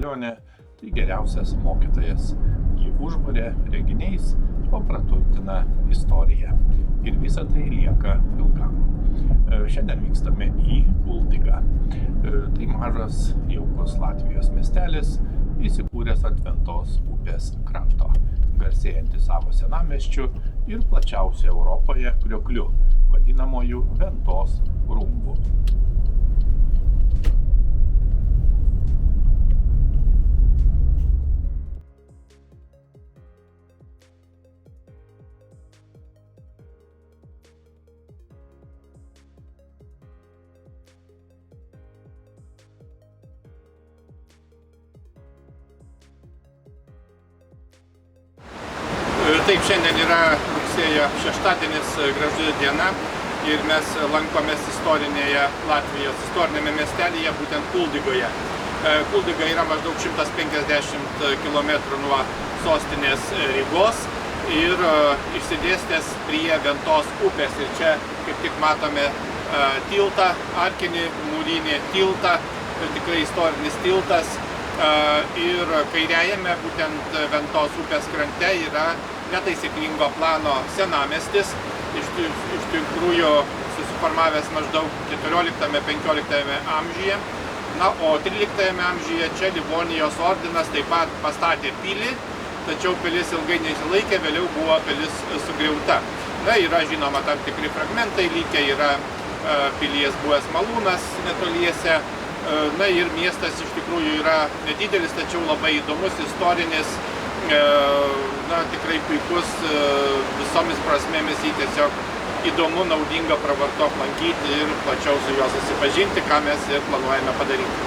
kelionė tai geriausias mokytojas. Ji užburia reginiais, o praturtina istoriją. Ir visa tai lieka ilgam. Šiandien vykstame į Kuldigą. Tai mažas, jaukus Latvijos miestelis, įsikūręs ant Ventos upės kranto, garsėjantis savo senamiesčiu ir plačiausiu Europoje kriokliu, vadinamoju Ventos rumbu. Taip, šiandien yra rugsėjo šeštadienis, graži diena ir mes lankomės istorinėme miestelyje, būtent Kuldigoje. Kuldiga yra maždaug 150 km nuo sostinės Rygos ir išsidėstęs prie Ventos upės. Ir čia kaip tik matome tiltą, arkinį mūrinį tiltą, tikrai istorinis tiltas. Ir kairiajame būtent Ventos upės krante yra netaisyklingo plano senamiestis, iš tikrųjų susiformavęs maždaug 14-15 amžiuje. Na, o 13 amžiuje čia Livonijos ordinas taip pat pastatė pilį, tačiau pilis ilgai nesilaikė, vėliau buvo pilis sugriauta. Na, yra žinoma tam tikri fragmentai likę, yra pilies buvęs malūnas netoliese. Na ir miestas iš tikrųjų yra nedidelis, tačiau labai įdomus, istorinis, na, tikrai puikus visomis prasmėmis, jį tiesiog įdomu, naudinga, pravartu aplankyti ir plačiau su juo susipažinti, ką mes ir planuojame padaryti.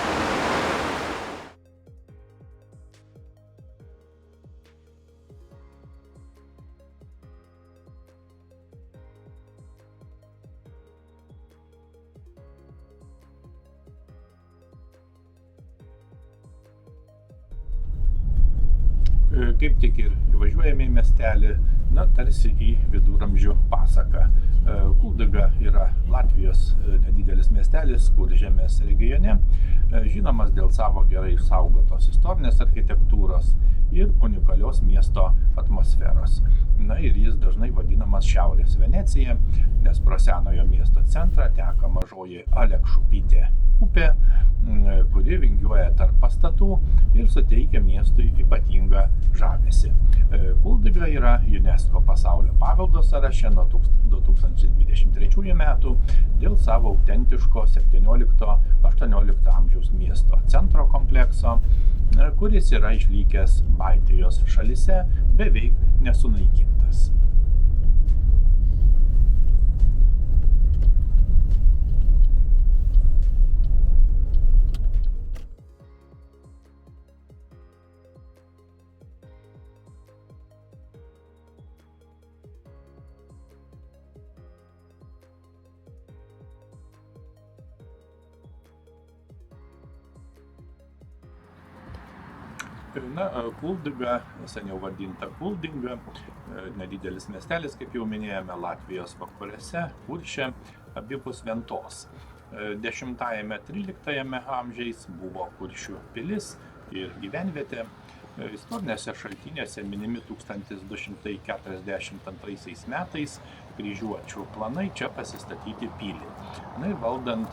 Kaip tik ir įvažiuojame į miestelį, na, tarsi į viduramžių pasaką. Kuldiga yra Latvijos nedidelis miestelis Kuržemės regione, žinomas dėl savo gerai išsaugotos istorinės architektūros ir unikalios miesto atmosferos. Na ir jis dažnai vadinamas Šiaurės Venecija, nes pro senojo miesto centrą teka mažoji Alekšupytė upė, kuri vingiuoja tarp pastatų ir suteikia miestui ypatingą žavesį. Kuldiga yra UNESCO pasaulio paveldo sąraše nuo 2023 metų dėl savo autentiško 17-18 amžiaus miesto centro komplekso, kuris yra išlikęs Baltijos šalyse beveik nesunaikintas. Na, Kuldiga, seniau vadinta Kuldinga, nedidelis miestelis, kaip jau minėjome, Latvijos vakaruose, Kurše, abipus Ventos. 10-13 amžiais buvo Kuršių pilis ir gyvenvietė. Istorinėse šaltinėse minimi 1242 metais kryžiuočių planai čia pasistatyti pilį. Na ir valdant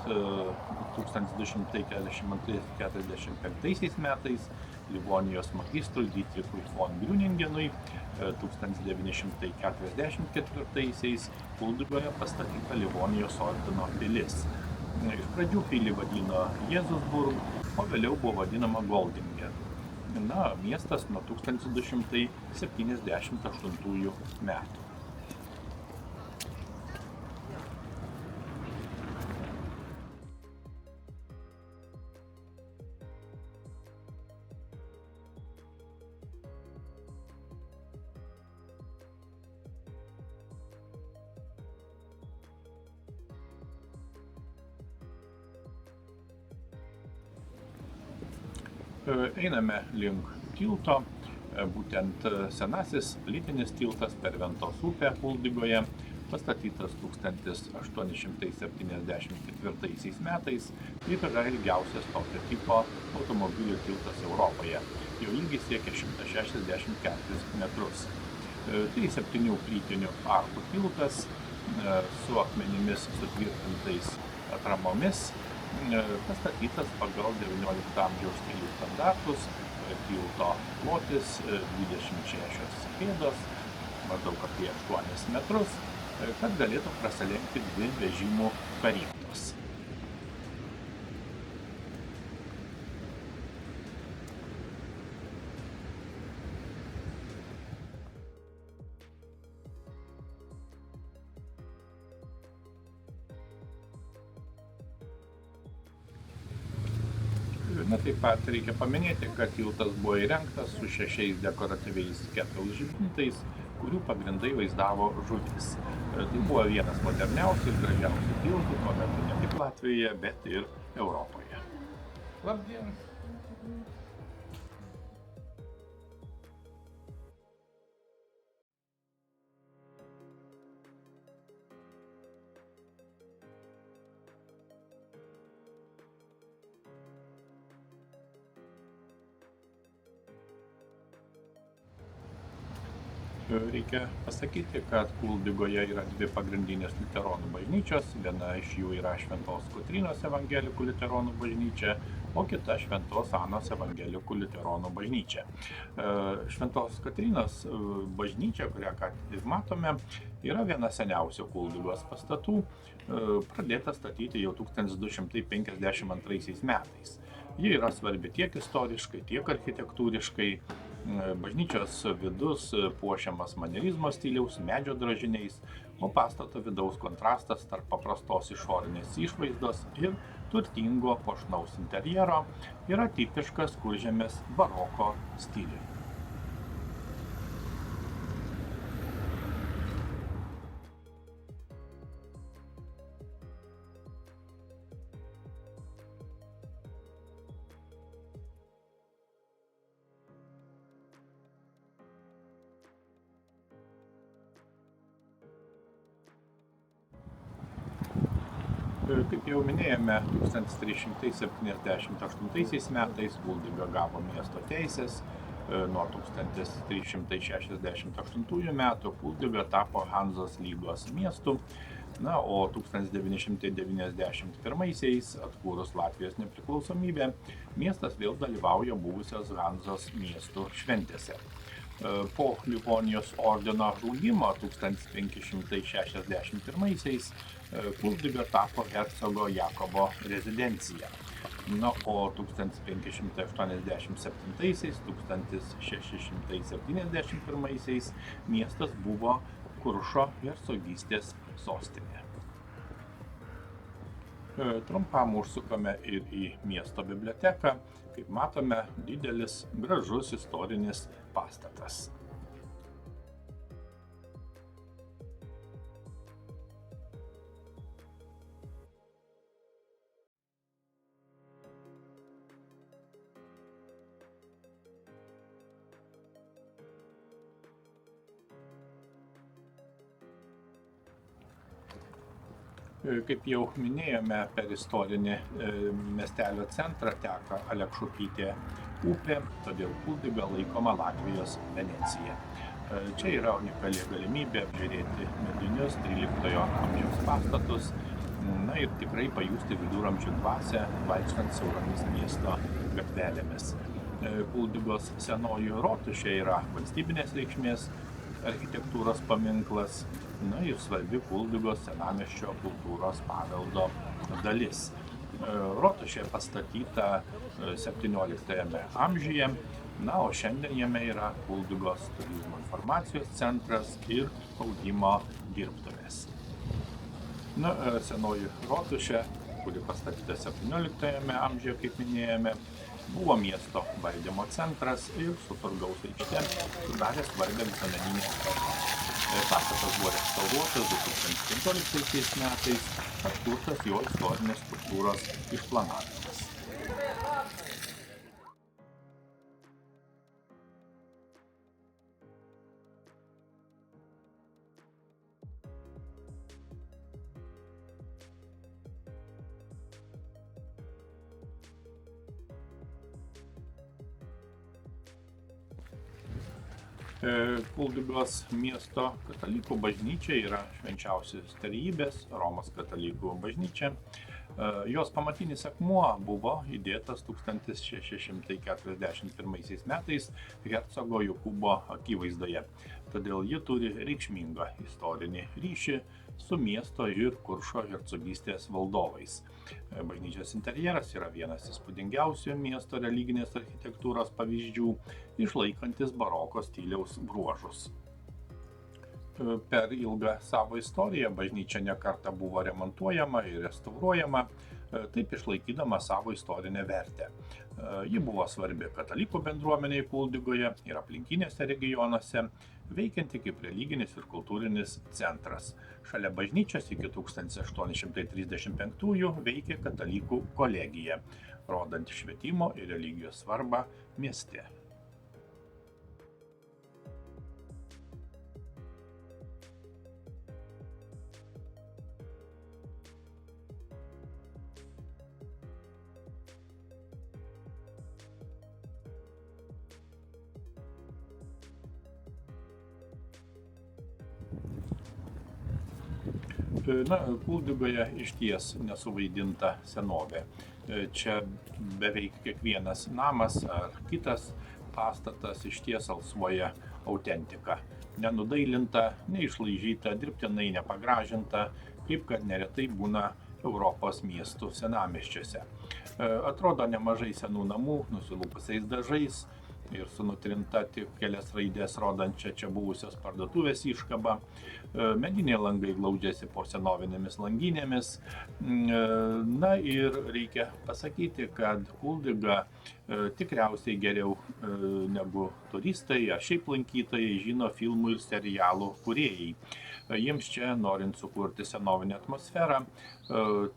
1242-45 metais Livonijos magistrui Dietrichui von Grüningenui 1944 Kuldigoje pastatyta Livonijos ordino pilis. Iš pradžių pilį vadino Jėzusburg, o vėliau buvo vadinama Goldingen. Na, miestas nuo 1278 metų. Einame link tilto, būtent senasis plytinis tiltas per Ventos upę Kuldigoje pastatytas 1874 metais ir yra ilgiausias tokio tipo automobilių tiltas Europoje. Jo ilgis siekia 164 metrus. Tai 7 plytinių arkų tiltas su akmenimis sutvirtintais atramomis, pastatytas pagal XIX amžiaus kelių standartus. Tilto plotis 26 pėdos, maždaug apie 8 metrus, kad galėtų prasilenkti 2 vežimų karietos. Na, taip pat reikia paminėti, kad tiltas buvo įrengtas su 6 dekoratyviais kepelos žibintais, kurių pagrindai vaizdavo žuvis. Tai buvo vienas moderniausių ir gražiausių tiltų tuo metu ne tik Latvijoje, bet ir Europoje. Labdien! Reikia pasakyti, kad Kuldygoje yra 2 pagrindinės liuteronų bažnyčios. Viena iš jų yra Šventos Kotrynos evangelikų liuteronų bažnyčia, o kita Šventos Anos evangelikų liuteronų bažnyčia. Šventos Kotrynos bažnyčia, kurią ką tik matome, yra viena seniausių Kuldygos pastatų, pradėta statyti jau 1252 metais. Ji yra svarbi tiek istoriškai, tiek architektūriškai. Bažnyčios vidus puošiamas manierizmo stiliaus medžio drožiniais, o pastato vidaus kontrastas tarp paprastos išorinės išvaizdos ir turtingo puošnaus interjero yra tipiškas Kuržemės baroko stiliui. Kaip jau minėjome, 1378 metais Kuldyga gavo miesto teisės, nuo 1368 metų Kuldyga tapo Hanzos lygos miestu, na, o 1991-aisiais atkūrus Latvijos nepriklausomybę, miestas vėl dalyvauja buvusios Hanzos miestų šventėse. Po Livonijos ordino žlugimo 1561-aisiais Kuldyga tapo hercogo Jakobo rezidencija. Na, o 1587-1671 miestas buvo Kuršo hercogystės sostinė. Trumpam užsukame ir į miesto biblioteką. Kaip matome, didelis, gražus istorinis pastatas. Kaip jau minėjome, per istorinį miestelio centrą teka Alekšupytė upė, todėl Kuldyga laikoma Latvijos Venecija. Čia yra unikali galimybė apžiūrėti medinius 13 amžiaus pastatus, na ir tikrai pajusti viduramžių dvasią, vaikštant siauromis miesto gatvelėmis. Kuldygos senoji rotušė yra valstybinės reikšmės architektūros paminklas, na ir svarbi Kuldygos senamiesčio kultūros paveldo dalis. Rotušė pastatyta 17 amžiuje, na, o šiandien jame yra Kuldygos turizmo informacijos centras ir audimo dirbtuvės. Na, senoji rotušė, kuri pastatyta 17 amžiuje, kaip minėjome, buvo miesto valdymo centras ir su turgaus aikšte sudarė svarbią visuomeninę erdvę. Pastatas buvo restauruotas 2015 metais, atkurtas jo istorinės struktūros išplanavimas. Kuldigos miesto katalikų bažnyčia yra švenčiausios trejybės Romos katalikų bažnyčia. Jos pamatinis akmuo buvo įdėtas 1641 metais hercogo Jokūbo akivaizdoje, todėl ji turi reikšmingą istorinį ryšį su miesto ir Kuršo hercogystės valdovais. Bažnyčios interjeras yra vienas įspūdingiausių miesto religinės architektūros pavyzdžių, išlaikantis baroko stiliaus bruožus. Per ilgą savo istoriją bažnyčia ne kartą buvo remontuojama ir restauruojama, taip išlaikydama savo istorinę vertę. Ji buvo svarbi katalikų bendruomeniai Kuldigoje ir aplinkinėse regionuose, veikianti kaip religinis ir kultūrinis centras. Šalia bažnyčios iki 1835 veikė katalikų kolegija, rodant švietimo ir religijos svarbą mieste. Kuldigoje išties nesuvaidinta senovė. Čia beveik kiekvienas namas ar kitas pastatas išties alsuoja autentika. Nenudailinta, neišlaižyta, dirbtinai nepagražinta, kaip kad neretai būna Europos miestų senamiesčiuose. Atrodo nemažai senų namų, nusilūpusiais dažais ir su nutrinta tik kelias raidės rodančia čia buvusios parduotuvės iškaba. Mediniai langai glaudžiasi po senovinėmis langinėmis. Na ir reikia pasakyti, kad Kuldigą tikriausiai geriau negu turistai ar šiaip lankytojai žino filmų ir serialų kūrėjai. Jiems čia, norint sukurti senovinę atmosferą,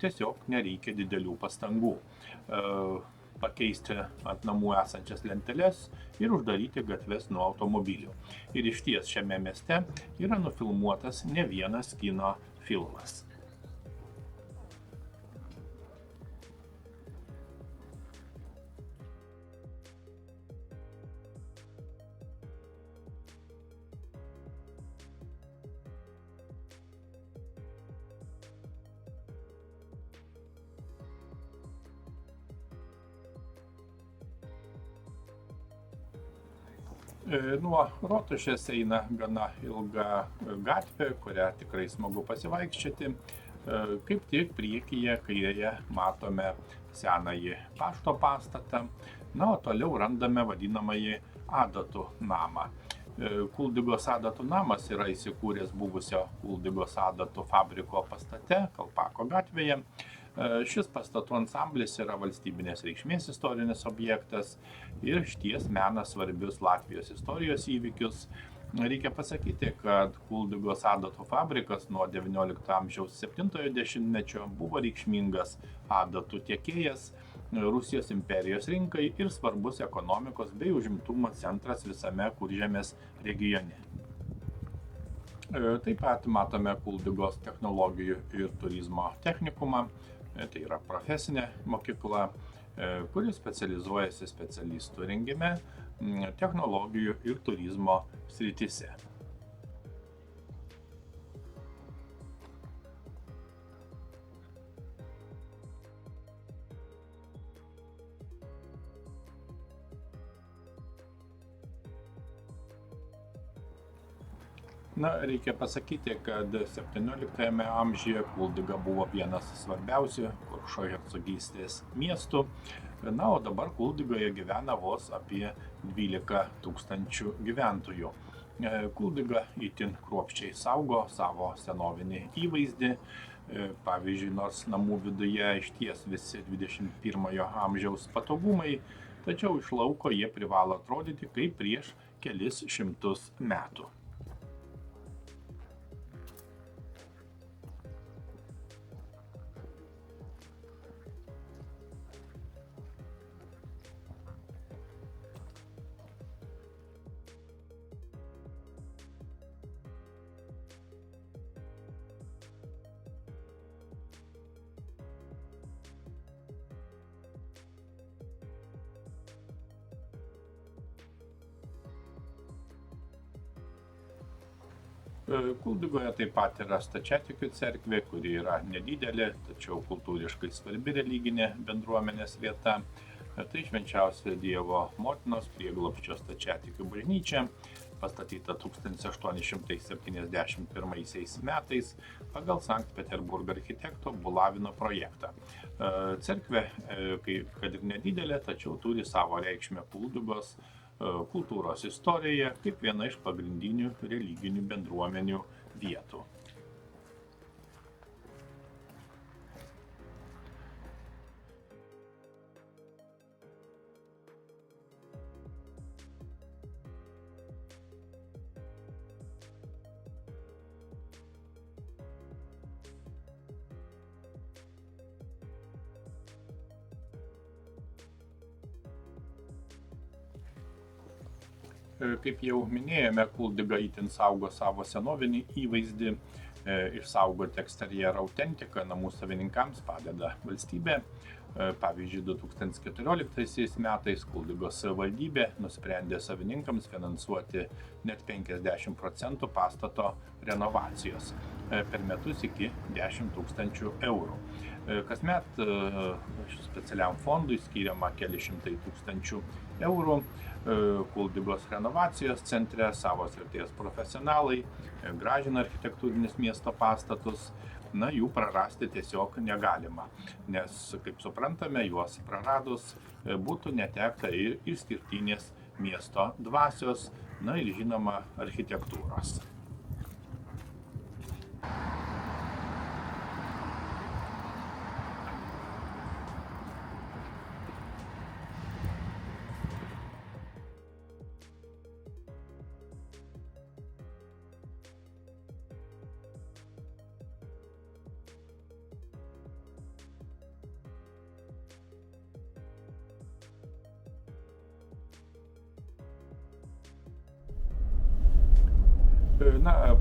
tiesiog nereikia didelių pastangų. Pakeisti ant namų esančias lenteles ir uždaryti gatves nuo automobilių. Ir išties šiame mieste yra nufilmuotas ne vienas kino filmas. Nuo rotušės eina gana ilga gatvė, kurią tikrai smagu pasivaikščioti. Kaip tik priekyje kairėje matome senąjį pašto pastatą, o toliau randame vadinamąjį adatų namą. Kuldigos adatų namas yra įsikūręs buvusio Kuldigos adatų fabriko pastate, Kalpako gatvėje. Šis pastatų ansamblis yra valstybinės reikšmės istorinis objektas ir išties mena svarbius Latvijos istorijos įvykius. Reikia pasakyti, kad Kuldigos adatų fabrikas nuo XIX amžiaus 70-ojo dešimtmečio buvo reikšmingas adatų tiekėjas Rusijos imperijos rinkai ir svarbus ekonomikos bei užimtumo centras visame Kuržemės regione. Taip pat matome Kuldigos technologijų ir turizmo technikumą. Tai yra profesinė mokykla, kuri specializuojasi specialistų rengime technologijų ir turizmo srityse. Reikia pasakyti, kad 17 amžiuje Kuldiga buvo vienas svarbiausių Kuršo hercogystės miestų, o dabar Kuldigoje gyvena vos apie 12 tūkstančių gyventojų. Kuldiga itin kruopščiai saugo savo senovinį įvaizdį. Pavyzdžiui, nors namų viduje išties visi 21 amžiaus patogumai, tačiau iš lauko jie privalo atrodyti kaip prieš kelis šimtus metų. Kuldygoje taip pat yra stačiatikių cerkvė, kuri yra nedidelė, tačiau kultūriškai svarbi religinė bendruomenės vieta. Tai švenčiausiojo Dievo motinos prieglobsčio stačiatikių bažnyčia, pastatyta 1871 metais pagal Sankt Peterburgo architekto Bulavino projektą. Cerkvė, kad ir nedidelė, tačiau turi savo reikšmę Kuldygos kultūros istorijoje kaip viena iš pagrindinių religinių bendruomenių vietų. Kaip jau minėjome, Kuldyga itin saugo savo senovinį įvaizdį, išsaugoti eksterjerą autentiką namų savininkams padeda valstybė. Pavyzdžiui, 2014 metais Kuldygos savivaldybė nusprendė savininkams finansuoti net 50% pastato renovacijos per metus iki 10 000 eurų. Kasmet specialiam fondui skiriama keli šimtai tūkstančių eurų. Kuldygos renovacijos centre savo srities profesionalai gražina architektūrinius miesto pastatus. Jų prarasti tiesiog negalima, nes, kaip suprantame, juos praradus būtų netekta ir išskirtinės miesto dvasios, ir žinoma architektūros.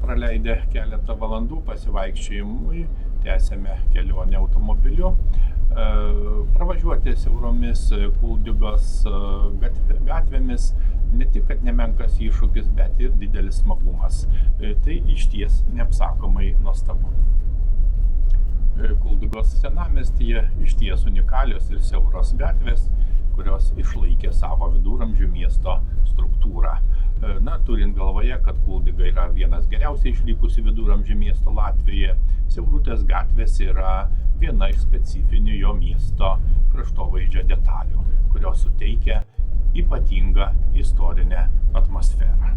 Praleidę keletą valandų pasivaikščiojimui, tęsėme kelionę automobiliu. Pravažiuoti siauromis Kuldygos gatvėmis ne tik, kad nemenkas iššūkis, bet ir didelis smagumas. Tai išties neapsakomai nuostabu. Kuldygos senamiestyje išties unikalios ir siauros gatvės, kurios išlaikė savo viduramžių miesto struktūrą. Turint galvoje, kad Kuldyga yra vienas geriausiai išlikusių viduramžių miesto Latvijoje, siaurutės gatvės yra viena iš specifinių jo miesto kraštovaizdžio detalių, kurios suteikia ypatingą istorinę atmosferą.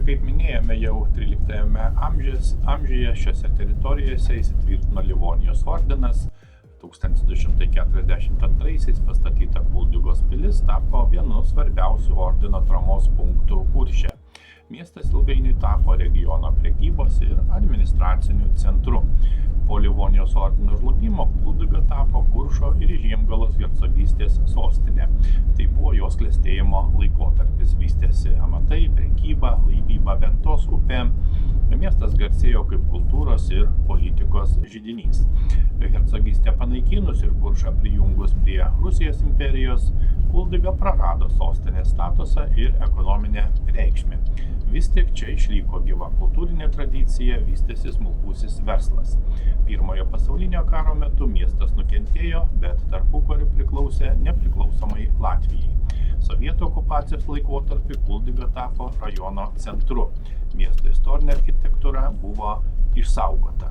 Kaip minėjome, jau 13 amžiuje šiose teritorijose įsitvirtino Livonijos ordinas. 1242 pastatyta Kuldygos pilis tapo vienu svarbiausių ordino atramos punktų Kurše. Miestas ilgainiui tapo regiono prekybos ir administraciniu centru. Po Livonijos ordino žlugimo Kuldyga tapo Kuršo ir Žiemgalos hercogystės sostinė. Tai buvo jos klestėjimo laikotarpis. Vystėsi amatai, prekyba, laivyba Ventos upė. Miestas garsėjo kaip kultūros ir politikos židinys. Hercogystę panaikinus ir Kuršą prijungus prie Rusijos imperijos, Kuldyga prarado sostinės statusą ir ekonominę reikšmę. Vis tik čia išliko gyva kultūrinė tradicija, vystėsi smulkusis verslas. Pirmojo pasaulinio karo metu miestas nukentėjo, bet tarpukariu priklausė nepriklausomai Latvijai. Sovietų okupacijos laikotarpiu Kuldyga tapo rajono centru. Miesto istorinė architektūra buvo išsaugota.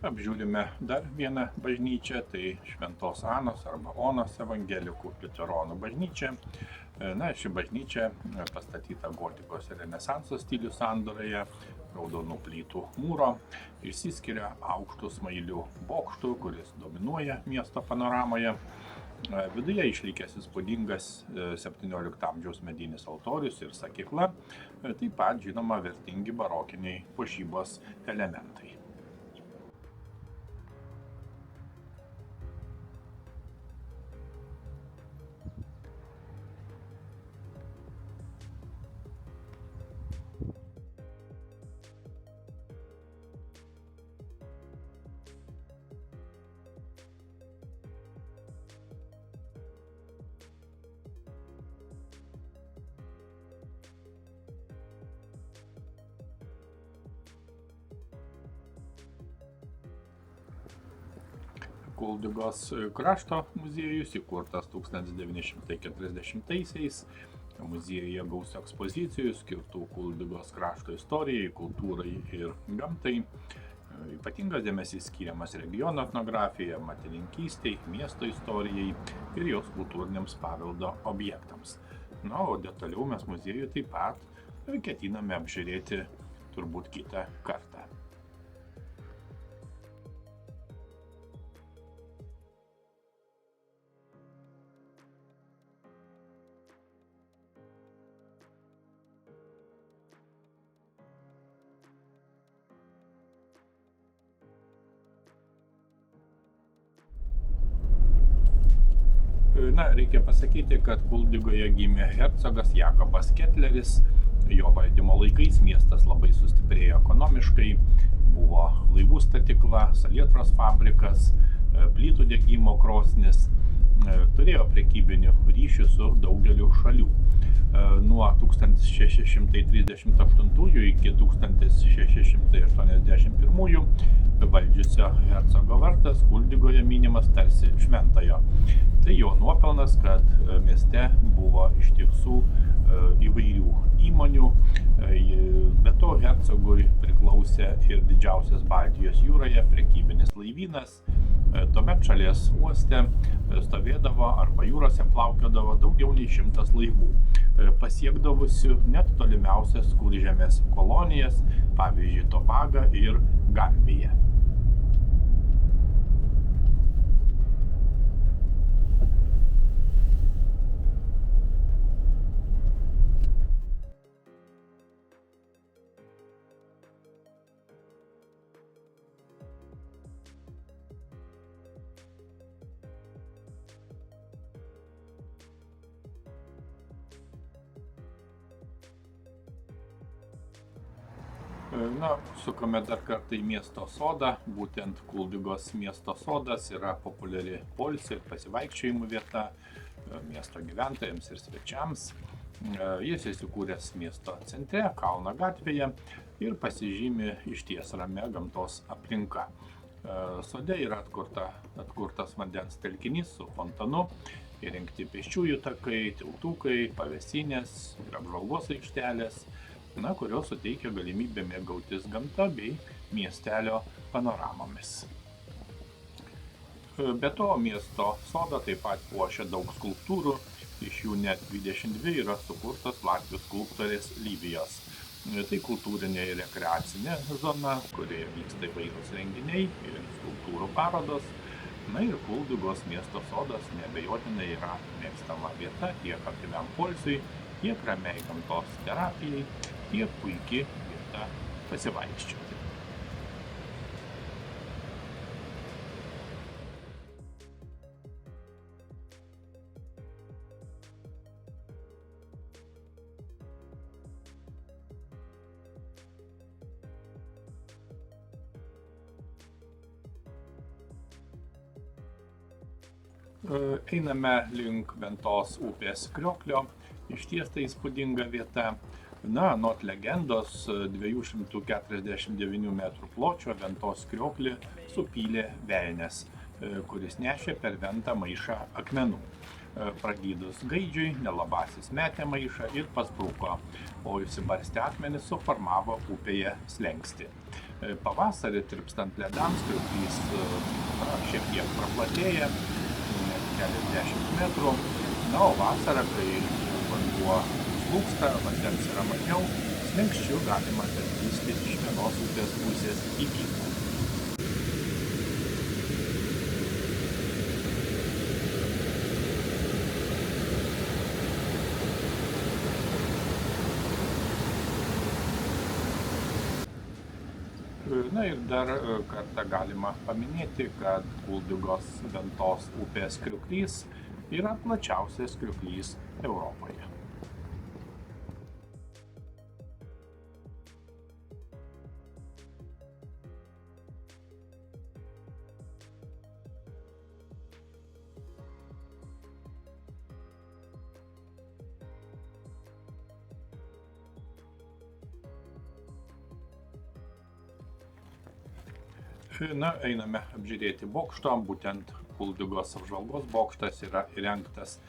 Apžiūrime dar vieną bažnyčią, tai Šventos Anos arba Onos evangelikų liuteronų bažnyčia. Na, ši bažnyčia pastatyta gotikos ir renesanso stilių sandūroje, raudonų plytų mūro, išsiskiria aukštų smailių bokštų, kuris dominuoja miesto panoramoje. Viduje išlikęs įspūdingas 17 amžiaus medinis altorius ir sakykla, taip pat žinoma vertingi barokiniai puošybos elementai. Kuldigos krašto muziejus įkurtas 1940-aisiais. Muziejuje gausu ekspozicijų skirtų Kuldigos krašto istorijai, kultūrai ir gamtai. Ypatingas dėmesys skiriamas regiono etnografijai, amatininkystei, miesto istorijai ir jos kultūriniams paveldo objektams. Na, o detaliau mes muziejų taip pat ketiname apžiūrėti turbūt kitą kartą. Na, reikia pasakyti, kad Kuldigoje gimė hercogas Jakobas Ketleris. Jo valdymo laikais miestas labai sustiprėjo ekonomiškai, buvo laivų statykla, salietros fabrikas, plytų degimo krosnis, turėjo prekybinių ryšių su daugeliu šalių. Nuo 1638 iki 1681 valdžiusio hercogo vardas Kuldigoje minimas tarsi šventojo. Tai jo nuopelnas, kad mieste buvo iš tiesų įvairių įmonių, be to hercogui priklausė ir didžiausias Baltijos jūroje prekybinis laivynas. Tuomet šalies uoste stovėdavo arba jūrose plaukiodavo daugiau nei 100 laivų, pasiekdavusių net tolimiausias Kuržemės kolonijas, pavyzdžiui, Tobagą ir Gambiją. Na, sukame dar kartą į miesto sodą. Būtent Kuldigos miesto sodas yra populiari poilsio ir pasivaikščiojimų vieta miesto gyventojams ir svečiams. Jis įsikūręs miesto centre, Kalno gatvėje ir pasižymi išties ramia gamtos aplinka. Sode yra atkurtas vandens telkinys su fontanu, įrengti pėsčiųjų takai, tiltukai, pavėsinės ir apžvalgos aikštelės, kurios suteikia galimybę mėgautis gamta bei miestelio panoramomis. Be to, miesto sodą taip pat puošia daug skulptūrų, iš jų net 22 yra sukurtos latvių skulptorės Lyvijos. Tai kultūrinė ir rekreacinė zona, kurioje vyksta įvairūs renginiai ir skulptūrų parodos. Na ir Kuldigos miesto sodas neabejotinai yra mėgstama vieta tiek aktyviam poilsiui, tiek ramiai gamtos terapijai, tiek puiki vieta pasivaikščioti. Einame link Ventos upės krioklio, išties tai įspūdinga vieta. Na, anot legendos, 249 metrų pločio Ventos krioklį supylė velnias, kuris nešė per Ventą maišą akmenų. Pragydus gaidžiui, nelabasis metė maišą ir paspruko, o įsibarstę akmenys suformavo upėje slenkstį. Pavasarį tirpstant ledams krioklys šiek tiek praplatėja, keliasdešimt metrų. Na, o vasarą, kai vanduo slūgsta, vandens yra mažiau, slenksčiu galima perkristi iš vienos upės pusės į kitą. Na ir dar kartą galima paminėti, kad Kuldigos Ventos upės kriuklys yra plačiausias kriuklys Europoje. Na, einame apžiūrėti bokšto, būtent Kuldigos apžvalgos bokštas yra įrengtas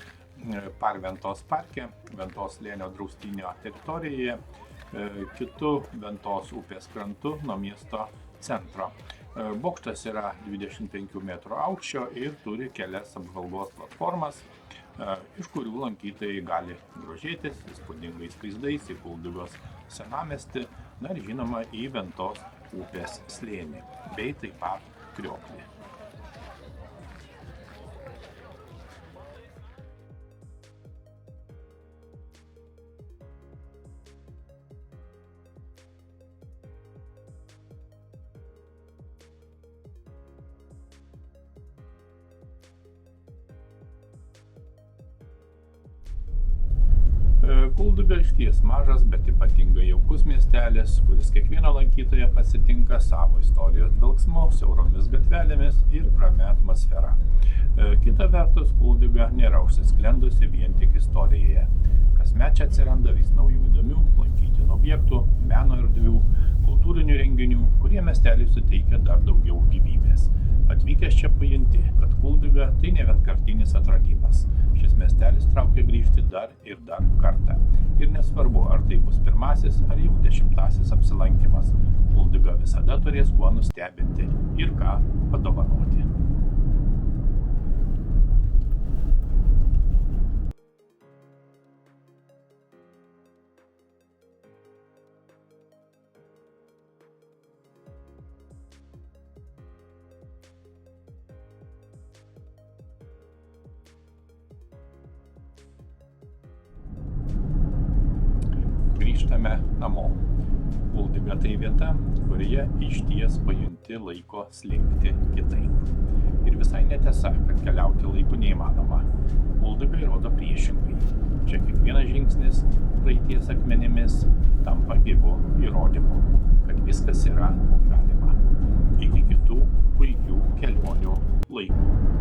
Parventos parke, Ventos slėnio draustinio teritorijoje, kitu Ventos upės krantu nuo miesto centro. Bokštas yra 25 metrų aukščio ir turi kelias apžvalgos platformas, iš kurių lankytojai gali grožėtis įspūdingais vaizdais į Kuldigos senamiestį, na ir žinoma į Ventos upės slėnį, bei taip pat krioklį. Kuldiga išties mažas, bet ypatingai jaukus miestelis, kuris kiekvieną lankytoją pasitinka savo istorijos dvelksmu, siauromis gatvelėmis ir ramia atmosfera. Kita vertus, Kuldiga nėra užsisklendusi vien tik istorijoje. Kasmet čia atsiranda vis naujų įdomių lankytinų objektų, meno erdvių, kultūrinių renginių, kurie miesteliui suteikia dar daugiau gyvybės. Atvykęs čia pajunti, kad Kuldiga tai ne vienkartinis atradimas. Šis miestelis traukia grįžti dar ir dar kartą. Ir nesvarbu, ar tai bus pirmasis ar jau 10-asis apsilankymas. Kuldiga visada turės kuo nustebinti ir ką padovanoti. Grįžtame namo. Kuldiga tai vieta, kurioje išties pajunti laiko slinkti kitaip. Ir visai netiesa, kad keliauti laiku neįmanoma. Kuldiga įrodo priešingai. Čia kiekvienas žingsnis praeities akmenimis tampa gyvu įrodymu, kad viskas yra galima. Iki kitų puikių kelionių laikų.